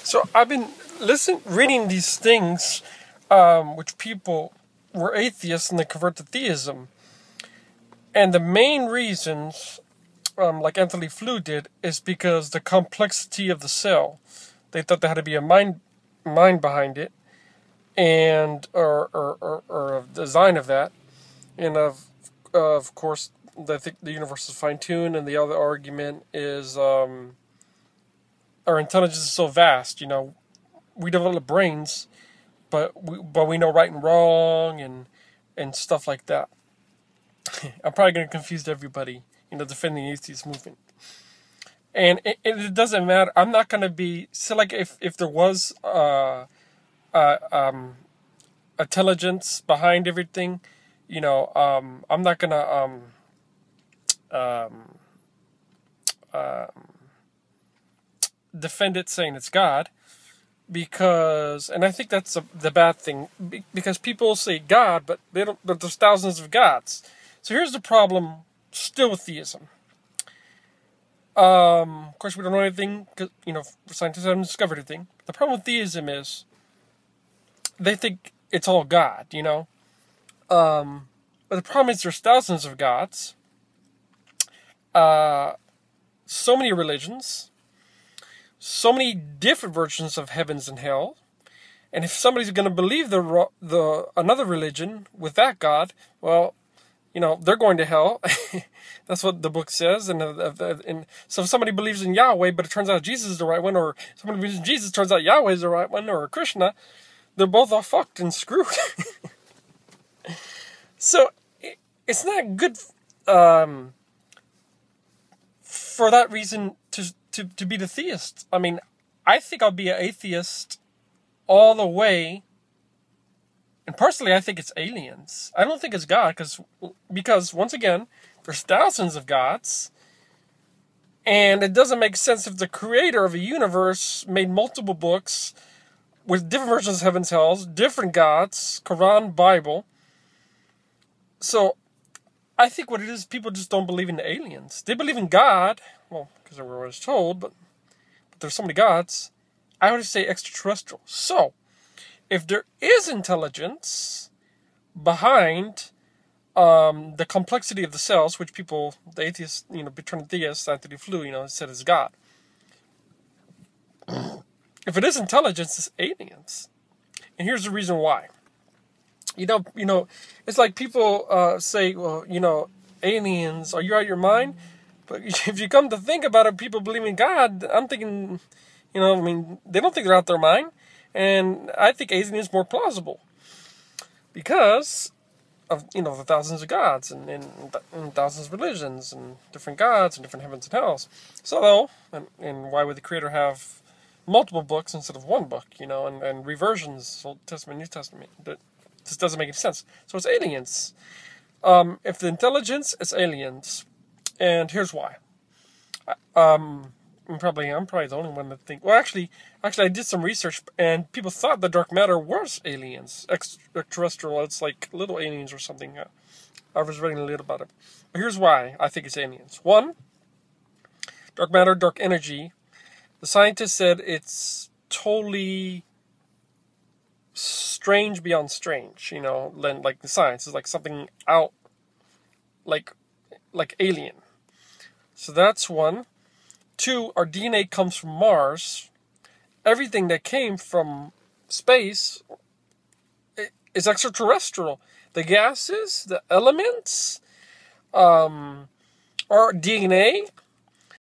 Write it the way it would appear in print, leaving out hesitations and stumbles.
So I've been reading these things, which people were atheists and they convert to theism. And the main reasons, like Anthony Flew did, is because the complexity of the cell. They thought there had to be a mind behind it, and or a design of that, and of course, I think the universe is fine-tuned. And the other argument is our intelligence is so vast. We develop brains, but we know right and wrong and stuff like that. I'm probably going to confuse everybody, defending the atheist movement. And it doesn't matter. I'm not going to be... So, like, if there was intelligence behind everything, I'm not going to defend it saying it's God. Because... And I think that's the bad thing. Because people say God, but there's thousands of gods. So here's the problem still with theism. Of course, we don't know anything, because, scientists haven't discovered anything. The problem with theism is they think it's all God, But the problem is there's thousands of gods, so many religions, so many different versions of heavens and hell. And if somebody's going to believe the another religion with that God, well, they're going to hell. That's what the book says. And so if somebody believes in Yahweh, but it turns out Jesus is the right one, or somebody believes in Jesus, turns out Yahweh is the right one, or Krishna, they're both all fucked and screwed. So it's not good for that reason to be the theist. I mean, I think I'll be an atheist all the way. And personally, I think it's aliens. I don't think it's God, because once again, there's thousands of gods, and it doesn't make sense if the creator of a universe made multiple books with different versions of heavens, hells, different gods, Quran, Bible. So, I think what it is, people just don't believe in aliens. They believe in God, well, because they were always told, but there's so many gods. I would say extraterrestrial. So, if there is intelligence behind the complexity of the cells, which people, the atheists, between theists, Anthony Flew, said is God. If it is intelligence, it's aliens. And here's the reason why. It's like people say, well, aliens, are you out of your mind? But if you come to think about it, people believe in God, I'm thinking, they don't think they're out their mind. And I think aliens is more plausible because of, the thousands of gods and thousands of religions and different gods and different heavens and hells. So, and why would the Creator have multiple books instead of one book, and reversions, Old Testament, New Testament? That just doesn't make any sense. So it's aliens. If the intelligence, it's aliens. And here's why. I'm probably the only one that think. Well, actually, I did some research, and people thought the dark matter was aliens, extraterrestrial. It's like little aliens or something. I was reading a little about it. But here's why I think it's aliens. One, dark matter, dark energy. The scientists said it's totally strange beyond strange. Like the science is like something out, like alien. So that's one. Two, our DNA comes from Mars. Everything that came from space is extraterrestrial. The gases, the elements, our DNA,